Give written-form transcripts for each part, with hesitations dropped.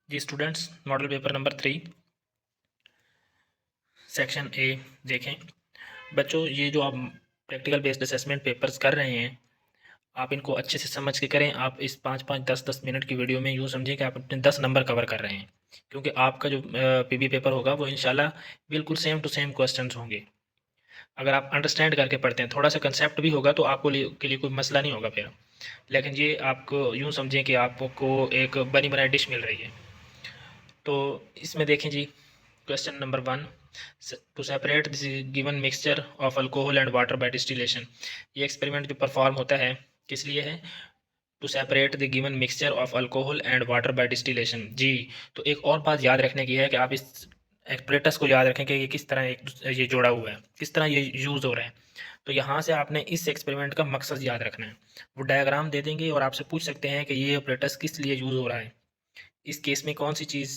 Ji students, model paper number 3 section A देखें। बच्चों, ये जो आप प्रैक्टिकल बेस्ड असेसमेंट पेपर्स कर रहे हैं, आप इनको अच्छे से समझ के करें। आप इस 5-5, 10-10 मिनट की वीडियो में यूँ समझिए कि आप अपने 10 नंबर कवर कर रहे हैं, क्योंकि आपका जो पीबी पेपर होगा वो इंशाल्लाह बिल्कुल सेम टू सेम क्वेश्चंस होंगे। अगर आप अंडरस्टैंड करके पढ़ते हैं, थोड़ा सा कंसेप्ट भी होगा तो आपको के लिए कोई मसला नहीं होगा फिर। लेकिन ये आपको यूँ समझें कि आपको एक बनी बनाई डिश मिल रही है। तो इसमें देखें जी, question number 1, to separate this given mixture of alcohol and water by distillation. ये एक्सपेरिमेंट जो परफॉर्म होता है किस लिए है? To separate the given mixture of alcohol and water by distillation. जी, तो एक और बात याद रखने की है कि आप इस एक्सपरेटस को याद रखें कि ये किस तरह ये जोड़ा हुआ है, किस तरह ये यूज़ हो रहा है। तो यहाँ से आपने इस एक्सपेरिमेंट का मकसद याद रखना है। वो डायग्राम दे देंगे और आपसे पूछ सकते हैं कि ये ऑपरेटस किस लिए यूज़ हो रहा है, इस केस में कौन सी चीज़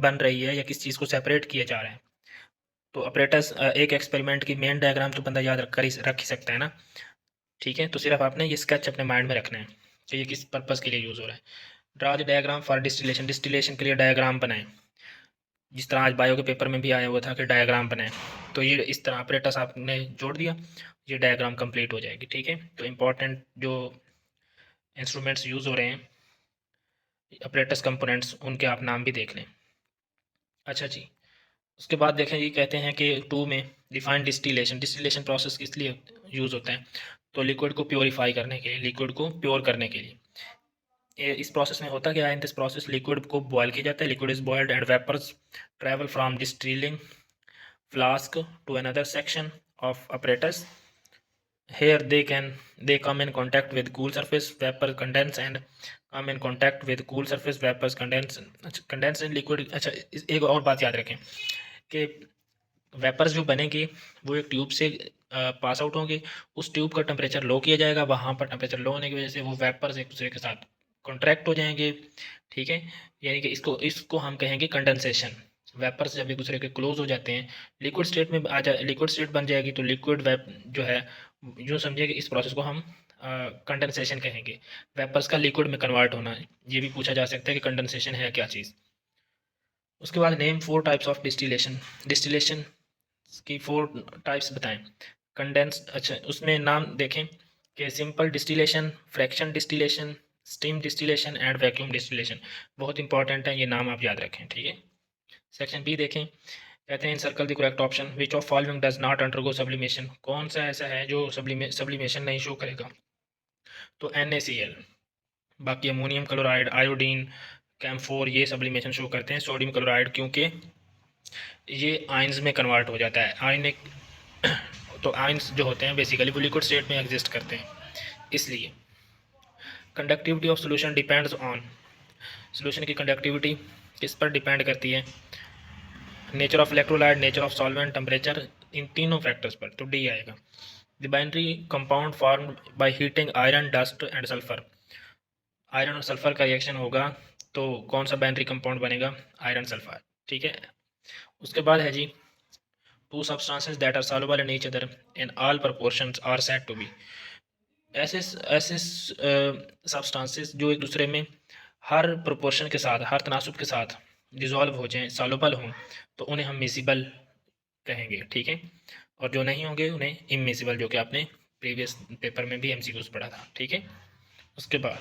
बन रही है या किस चीज़ को सेपरेट किया जा रहा है। तो ऑपरेटर्स एक एक्सपेरिमेंट की मेन डायग्राम तो बंदा याद रख ही सकता है ना। ठीक है, तो सिर्फ आपने ये स्केच अपने माइंड में रखना है कि ये किस पर्पज़ के लिए यूज़ हो रहा है। Draw the diagram for distillation. Distillation के लिए डायग्राम बनाएं, जिस तरह आज बायो के पेपर में भी आया हुआ था कि डायग्राम बनाएं। तो ये इस तरह ऑपरेटर्स आपने जोड़ दिया, ये डायग्राम कंप्लीट हो जाएगी। ठीक है, तो इंपॉर्टेंट जो इंस्ट्रूमेंट्स यूज़ हो रहे हैं, ऑपरेटर्स कंपोनेंट्स, उनके आप नाम भी देख लें। अच्छा जी, उसके बाद देखें, ये कहते हैं कि 2 में डिफाइन डिस्टिलेशन। डिस्टिलेशन प्रोसेस किस लिए यूज़ होता है? तो लिक्विड को प्योरीफाई करने के लिए, लिक्विड को प्योर करने के लिए। इस प्रोसेस में होता क्या है? इन दिस प्रोसेस लिक्विड को बॉयल किया जाता है, liquid is boiled and vapours travel from distilling flask to another section of apparatus. Here they come in contact with cool surface, vapor condense and come in contact with cool surface, vapors condense. Condense in liquid. अच्छा, एक और बात याद रखें कि vapours जो बनेंगे वो एक ट्यूब से पास आउट होंगे। उस ट्यूब का टेम्परेचर लो किया जाएगा, वहाँ पर टेम्परेचर लो होने की वजह से वो वेपर्स एक दूसरे के साथ कॉन्ट्रैक्ट हो जाएंगे। ठीक है, यानी कि इसको इसको हम कहेंगे कंडेंसेशन। वेपर्स जब एक दूसरे के क्लोज हो जाते हैं, लिक्विड स्टेट में आ जाए, लिक्विड स्टेट बन जाएगी, तो लिक्विड वेप जो है, यूँ समझिए कि इस प्रोसेस को हम कंडेंसेशन कहेंगे। वेपर्स का लिक्विड में कन्वर्ट होना, ये भी पूछा जा सकता है कि कंडेंसेशन है क्या चीज़। उसके बाद name 4 types of distillation. Distillation की 4 टाइप्स बताएं। कंडेंस, अच्छा उसमें नाम देखें कि simple distillation, fraction distillation, steam distillation and vacuum distillation. बहुत इंपॉर्टेंट है, ये नाम आप याद रखें। ठीक है, सेक्शन बी देखें, कहते हैं circle the correct option which of following does not undergo sublimation. कौन सा ऐसा है जो सब्लिमेशन नहीं शो करेगा? तो NaCl। बाकी अमोनियम क्लोराइड, आयोडीन, कैम्फोर, ये सब्लिमेशन शो करते हैं। सोडियम क्लोराइड क्योंकि ये आयंस में कन्वर्ट हो जाता है, आयनिक। तो आयंस जो होते हैं बेसिकली वो लिक्विड स्टेट में एग्जिस्ट करते हैं, इसलिए। Conductivity of solution depends on. Solution की कंडक्टिविटी किस पर डिपेंड करती है? Nature of electrolyte, nature of solvent, temperature, इन तीनों फैक्टर्स पर। तो डी आएगा। The binary compound form by heating iron, dust and sulphur. Iron और सल्फर का रिएक्शन होगा तो कौन सा बाइनरी कंपाउंड बनेगा? Iron sulphur. ठीक है, उसके बाद है जी, two substances that are soluble in each other in all proportions are said to be। ऐसे ऐसे सब्सटेंसेस जो एक दूसरे में हर प्रोपोर्शन के साथ, हर तनासुब के साथ डिज़ोल्व हो जाएं, सॉल्युबल हों, तो उन्हें हम मिसिबल कहेंगे। ठीक है, और जो नहीं होंगे उन्हें इमिसिबल, जो कि आपने प्रीवियस पेपर में भी MCQs पढ़ा था। ठीक है, उसके बाद